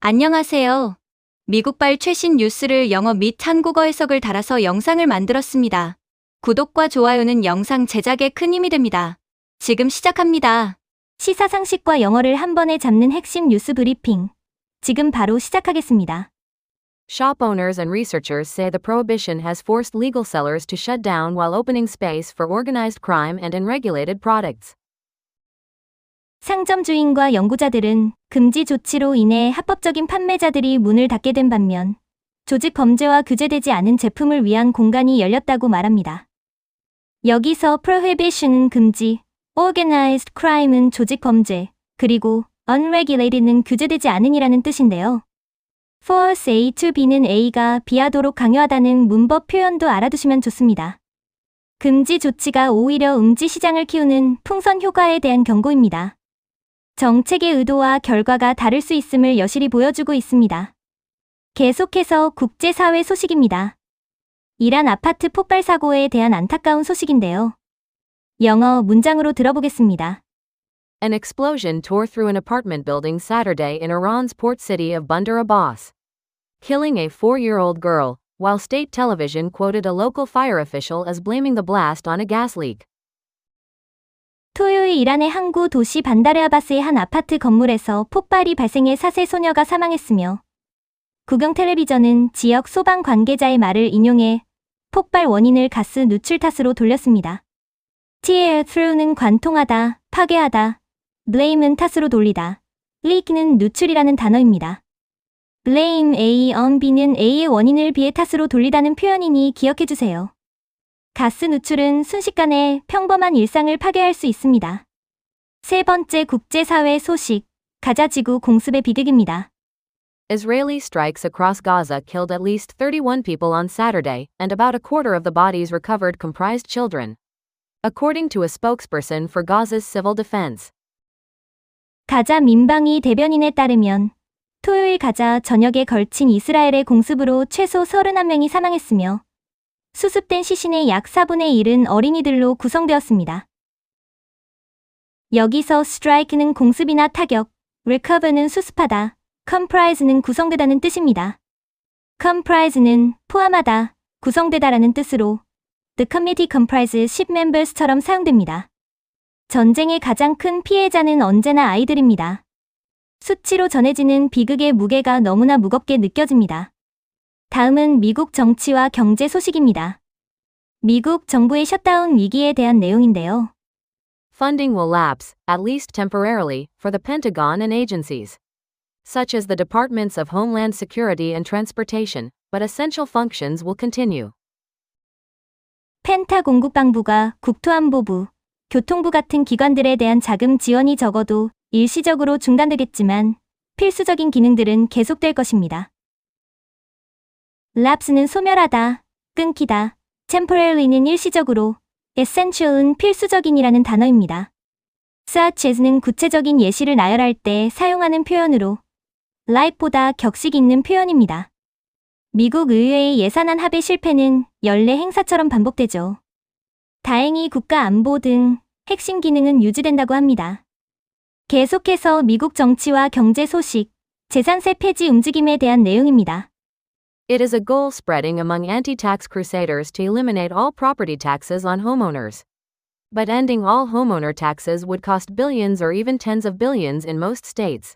안녕하세요. 미국발 최신 뉴스를 영어 및 한국어 해석을 달아서 영상을 만들었습니다. 구독과 좋아요는 영상 제작에 큰 힘이 됩니다. 지금 시작합니다. 시사 상식과 영어를 한 번에 잡는 핵심 뉴스 브리핑. 지금 바로 시작하겠습니다. Shop owners and researchers say the prohibition has forced legal sellers to shut down while opening space for organized crime and unregulated products. 상점 주인과 연구자들은 금지 조치로 인해 합법적인 판매자들이 문을 닫게 된 반면 조직 범죄와 규제되지 않은 제품을 위한 공간이 열렸다고 말합니다. 여기서 prohibition은 금지, organized crime은 조직 범죄, 그리고 unregulated는 규제되지 않은이라는 뜻인데요. force A to B는 A가 B하도록 강요하다는 문법 표현도 알아두시면 좋습니다. 금지 조치가 오히려 음지 시장을 키우는 풍선 효과에 대한 경고입니다. 정책의 의도와 결과가 다를 수 있음을 여실히 보여주고 있습니다. 계속해서 국제사회 소식입니다. 이란 아파트 폭발 사고에 대한 안타까운 소식인데요. 영어 문장으로 들어보겠습니다. An explosion tore through an apartment building Saturday in Iran's port city of Bandar Abbas, killing a 4-year-old girl, while state television quoted a local fire official as blaming the blast on a gas leak. 토요일 이란의 항구 도시 반다르 아바스의 한 아파트 건물에서 폭발이 발생해 4세 소녀가 사망했으며 국영 텔레비전은 지역 소방 관계자의 말을 인용해 폭발 원인을 가스 누출 탓으로 돌렸습니다. tear through는 관통하다, 파괴하다, blame은 탓으로 돌리다, leak는 누출이라는 단어입니다. blame A on B는 A의 원인을 B의 탓으로 돌리다는 표현이니 기억해주세요. 가스 누출은 순식간에 평범한 일상을 파괴할 수 있습니다. 세 번째 국제사회 소식, 가자 지구 공습의 비극입니다. Israeli strikes across Gaza killed at least 31 people on Saturday, and about a quarter of the bodies recovered comprised children, according to a spokesperson for Gaza's civil defense. 가자 민방위 대변인에 따르면 토요일 가자 전역에 걸친 이스라엘의 공습으로 최소 31명이 사망했으며 수습된 시신의 약 4분의 1은 어린이들로 구성되었습니다. 여기서 strike는 공습이나 타격, recover는 수습하다, comprise는 구성되다는 뜻입니다. comprise는 포함하다, 구성되다라는 뜻으로 The committee comprises 10 members처럼 사용됩니다. 전쟁의 가장 큰 피해자는 언제나 아이들입니다. 수치로 전해지는 비극의 무게가 너무나 무겁게 느껴집니다. 다음은 미국 정치와 경제 소식입니다. 미국 정부의 셧다운 위기에 대한 내용인데요. Funding will lapse, at least temporarily, for the Pentagon and agencies, such as the Departments of Homeland Security and Transportation, but essential functions will continue. 펜타곤 국방부가 국토안보부, 교통부 같은 기관들에 대한 자금 지원이 적어도 일시적으로 중단되겠지만 필수적인 기능들은 계속될 것입니다. lapse는 소멸하다, 끊기다, temporarily,는 일시적으로, essential은 필수적인이라는 단어입니다. such as는 구체적인 예시를 나열할 때 사용하는 표현으로 like보다 격식 있는 표현입니다. 미국 의회의 예산안 합의 실패는 연례 행사처럼 반복되죠. 다행히 국가 안보 등 핵심 기능은 유지된다고 합니다. 계속해서 미국 정치와 경제 소식, 재산세 폐지 움직임에 대한 내용입니다. It is a goal spreading among anti-tax crusaders to eliminate all property taxes on homeowners. But ending all homeowner taxes would cost billions or even tens of billions in most states.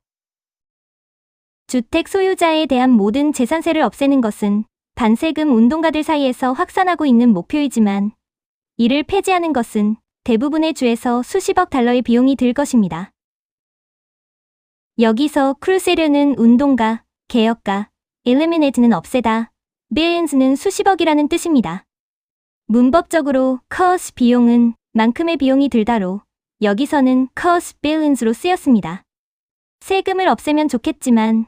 주택 소유자에 대한 모든 재산세를 없애는 것은 반세금 운동가들 사이에서 확산하고 있는 목표이지만 이를 폐지하는 것은 대부분의 주에서 수십억 달러의 비용이 들 것입니다. 여기서 크루세르는 운동가, 개혁가, eliminate는 없애다, billions는 수십억이라는 뜻입니다. 문법적으로 cost 비용은 만큼의 비용이 들다로 여기서는 cost billions로 쓰였습니다. 세금을 없애면 좋겠지만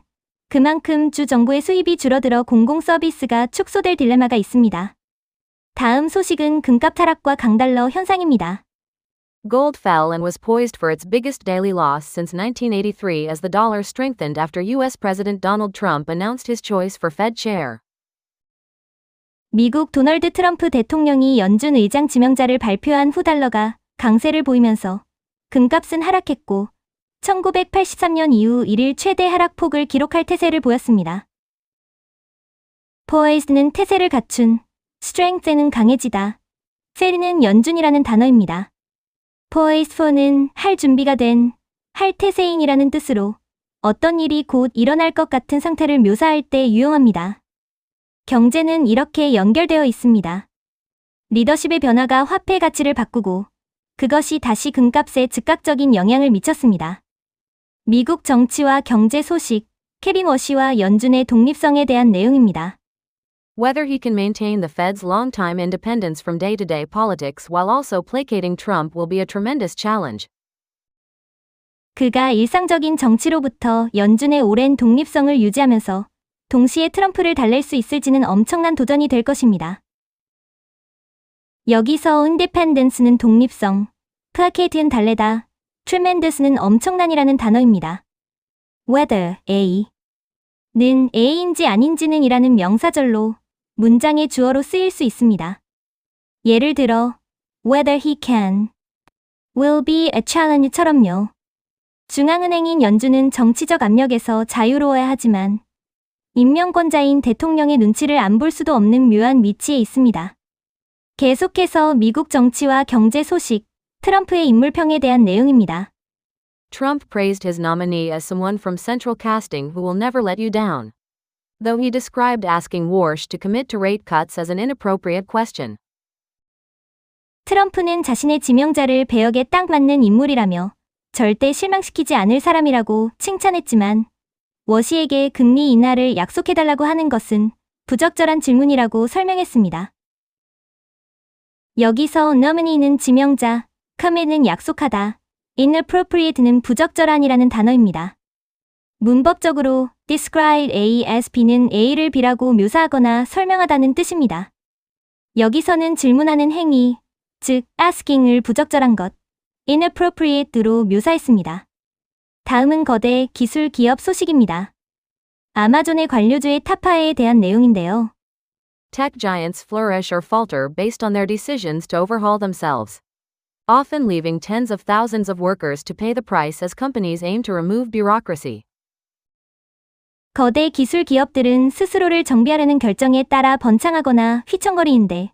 그만큼 주 정부의 수입이 줄어들어 공공 서비스가 축소될 딜레마가 있습니다. 다음 소식은 금값 하락과 강달러 현상입니다. Gold fell and was poised for its biggest daily loss since 1983 as the dollar strengthened after U.S. President Donald Trump announced his choice for Fed chair. 미국 도널드 트럼프 대통령이 연준 의장 지명자를 발표한 후 달러가 강세를 보이면서 금값은 하락했고 1983년 이후 1일 최대 하락폭을 기록할 태세를 보였습니다. poised는 태세를 갖춘, strength는 강해지다, 세리는 연준이라는 단어입니다. poised for는 할 준비가 된, 할 태세인이라는 뜻으로 어떤 일이 곧 일어날 것 같은 상태를 묘사할 때 유용합니다. 경제는 이렇게 연결되어 있습니다. 리더십의 변화가 화폐 가치를 바꾸고 그것이 다시 금값에 즉각적인 영향을 미쳤습니다. 미국 정치와 경제 소식, 캐린 워시와 연준의 독립성에 대한 내용입니다. Whether he can maintain the Fed's long-time independence from day-to-day politics while also placating Trump will be a tremendous challenge. 그가 일상적인 정치로부터 연준의 오랜 독립성을 유지하면서 동시에 트럼프를 달랠 수 있을지는 엄청난 도전이 될 것입니다. 여기서 independence는 독립성, placate는 달래다, tremendous는 엄청난이라는 단어입니다. whether, 는 A인지 아닌지는 이라는 명사절로 문장의 주어로 쓰일 수 있습니다. 예를 들어 whether he can, will be a challenge처럼요. 중앙은행인 연준은 정치적 압력에서 자유로워야 하지만 임명권자인 대통령의 눈치를 안 볼 수도 없는 묘한 위치에 있습니다. 계속해서 미국 정치와 경제 소식, 트럼프의 인물평에 대한 내용입니다. Trump praised his nominee as someone from central casting who will never let you down. Though he described asking Warsh to commit to rate cuts as an inappropriate question. 트럼프는 자신의 지명자를 배역에 딱 맞는 인물이라며 절대 실망시키지 않을 사람이라고 칭찬했지만 워시에게 금리 인하를 약속해달라고 하는 것은 부적절한 질문이라고 설명했습니다. 여기서 nominee는 지명자, commit는 약속하다, inappropriate는 부적절한이라는 단어입니다. 문법적으로 describe A as B는 A를 B라고 묘사하거나 설명하다는 뜻입니다. 여기서는 질문하는 행위, 즉 asking을 부적절한 것, inappropriate로 묘사했습니다. 다음은 거대 기술 기업 소식입니다. 아마존의 관료주의 타파에 대한 내용인데요. Tech giants flourish or falter based on their decisions to overhaul themselves, often leaving tens of thousands of workers to pay the price as companies aim to remove bureaucracy. 거대 기술 기업들은 스스로를 정비하려는 결정에 따라 번창하거나 휘청거리는데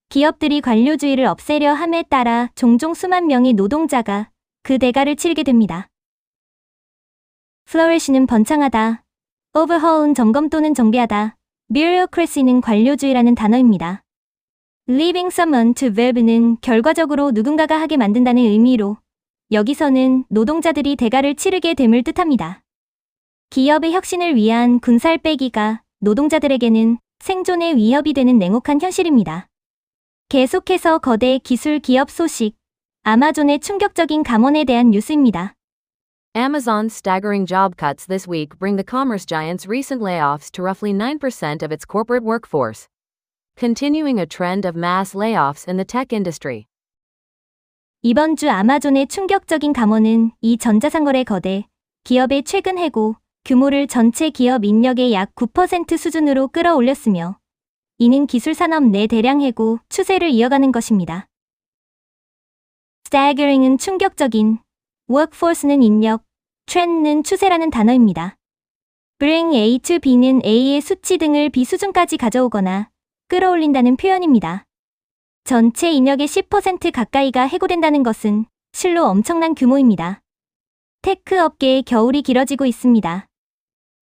기업들이 관료주의를 없애려 함에 따라 종종 수만 명의 노동자가 그 대가를 치르게 됩니다. flourish는 번창하다, overhaul은 점검 또는 정비하다, bureaucracy는 관료주의라는 단어입니다. leaving someone to verb는 결과적으로 누군가가 하게 만든다는 의미로 여기서는 노동자들이 대가를 치르게 됨을 뜻합니다. 기업의 혁신을 위한 군살 빼기가 노동자들에게는 생존의 위협이 되는 냉혹한 현실입니다. 계속해서 거대 기술 기업 소식, 아마존의 충격적인 감원에 대한 뉴스입니다. Amazon's staggering job cuts this week bring the commerce giant's recent layoffs to roughly 9% of its corporate workforce, continuing a trend of mass layoffs in the tech industry. 이번 주 아마존의 충격적인 감원은 이 전자상거래 거대 기업의 최근 해고 규모를 전체 기업 인력의 약 9% 수준으로 끌어올렸으며 이는 기술 산업 내 대량 해고 추세를 이어가는 것입니다. staggering은 충격적인, workforce는 인력, trend는 추세라는 단어입니다. bring A to B는 A의 수치 등을 B 수준까지 가져오거나 끌어올린다는 표현입니다. 전체 인력의 10% 가까이가 해고된다는 것은 실로 엄청난 규모입니다. 테크 업계의 겨울이 길어지고 있습니다.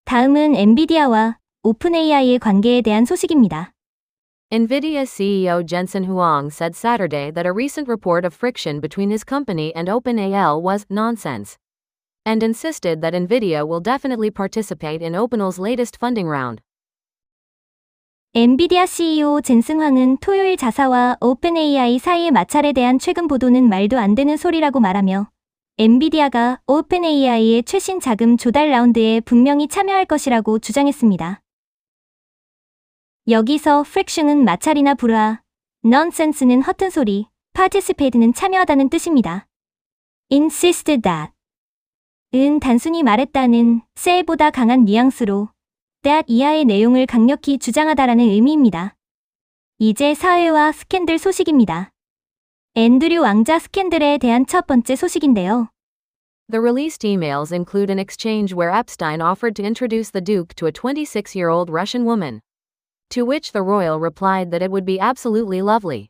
다음은 엔비디아와 오픈AI의 관계에 대한 소식입니다. NVIDIA CEO Jensen Huang said Saturday that a recent report of friction between his company and OpenAI was nonsense, and insisted that NVIDIA will definitely participate in OpenAI's latest funding round. 엔비디아 CEO 젠슨 황은 토요일 자사와 오픈AI 사이의 마찰에 대한 최근 보도는 말도 안 되는 소리라고 말하며 엔비디아가 오픈AI의 최신 자금 조달 라운드에 분명히 참여할 것이라고 주장했습니다. 여기서 friction은 마찰이나 불화, nonsense는 허튼 소리, participate는 참여하다는 뜻입니다. insisted that 은 단순히 말했다는 say보다 강한 뉘앙스로 that 이하의 내용을 강력히 주장하다라는 의미입니다. 이제 사회와 스캔들 소식입니다. 앤드류 왕자 스캔들에 대한 첫 번째 소식인데요. The released emails include an exchange where Epstein offered to introduce the Duke to a 26-year-old Russian woman. To which the royal replied that it would be absolutely lovely.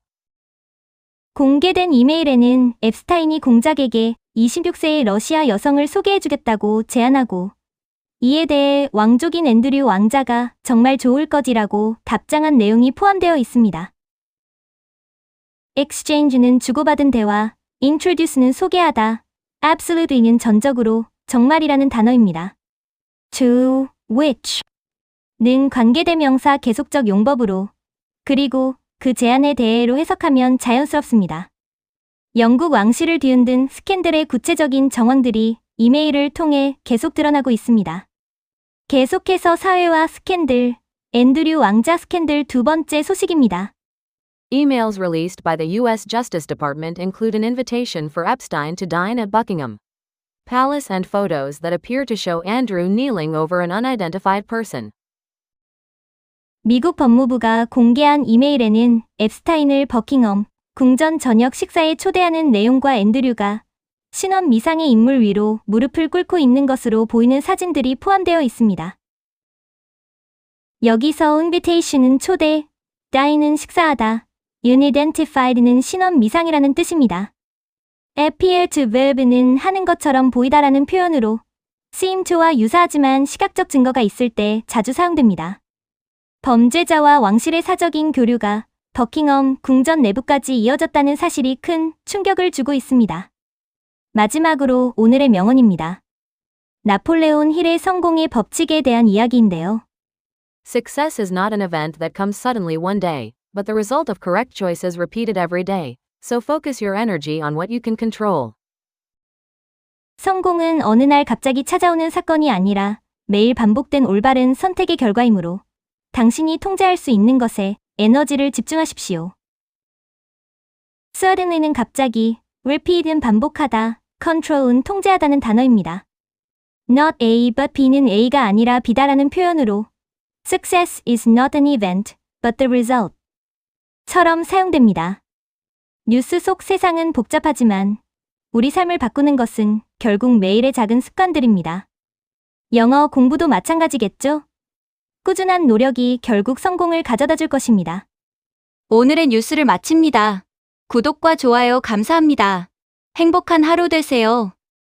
공개된 이메일에는 앱스타인이 공작에게 26세의 러시아 여성을 소개해주겠다고 제안하고 이에 대해 왕족인 앤드류 왕자가 정말 좋을 거지라고 답장한 내용이 포함되어 있습니다. exchange는 주고받은 대화, introduce는 소개하다, absolutely는 전적으로 정말이라는 단어입니다. to which 는 관계대명사 계속적 용법으로 그리고 그 제안에 대해로 해석하면 자연스럽습니다. 영국 왕실을 뒤흔든 스캔들의 구체적인 정황들이 이메일을 통해 계속 드러나고 있습니다. 계속해서 사회와 스캔들, 앤드류 왕자 스캔들 두 번째 소식입니다. Emails released by the U.S. Justice Department include an invitation for Epstein to dine at Buckingham Palace and photos that appear to show Andrew kneeling over an unidentified person. 미국 법무부가 공개한 이메일에는 앱스타인을 버킹엄 궁전 저녁 식사에 초대하는 내용과 앤드류가 신원 미상의 인물 위로 무릎을 꿇고 있는 것으로 보이는 사진들이 포함되어 있습니다. 여기서 invitation은 초대, dine은 식사하다, unidentified는 신원 미상이라는 뜻입니다. appear to verb는 하는 것처럼 보이다라는 표현으로 seem to와 유사하지만 시각적 증거가 있을 때 자주 사용됩니다. 범죄자와 왕실의 사적인 교류가 버킹엄 궁전 내부까지 이어졌다는 사실이 큰 충격을 주고 있습니다. 마지막으로 오늘의 명언입니다. 나폴레온 힐의 성공의 법칙에 대한 이야기인데요. Success is not an event that comes suddenly one day, but the result of correct choices repeated every day. So focus your energy on what you can control. 성공은 어느 날 갑자기 찾아오는 사건이 아니라 매일 반복된 올바른 선택의 결과이므로 당신이 통제할 수 있는 것에 에너지를 집중하십시오. suddenly는 갑자기, repeat은 반복하다, control은 통제하다는 단어입니다. not A but B는 A가 아니라 B다라는 표현으로 Success is not an event, but the result 처럼 사용됩니다. 뉴스 속 세상은 복잡하지만 우리 삶을 바꾸는 것은 결국 매일의 작은 습관들입니다. 영어 공부도 마찬가지겠죠? 꾸준한 노력이 결국 성공을 가져다 줄 것입니다. 오늘의 뉴스를 마칩니다. 구독과 좋아요 감사합니다. 행복한 하루 되세요.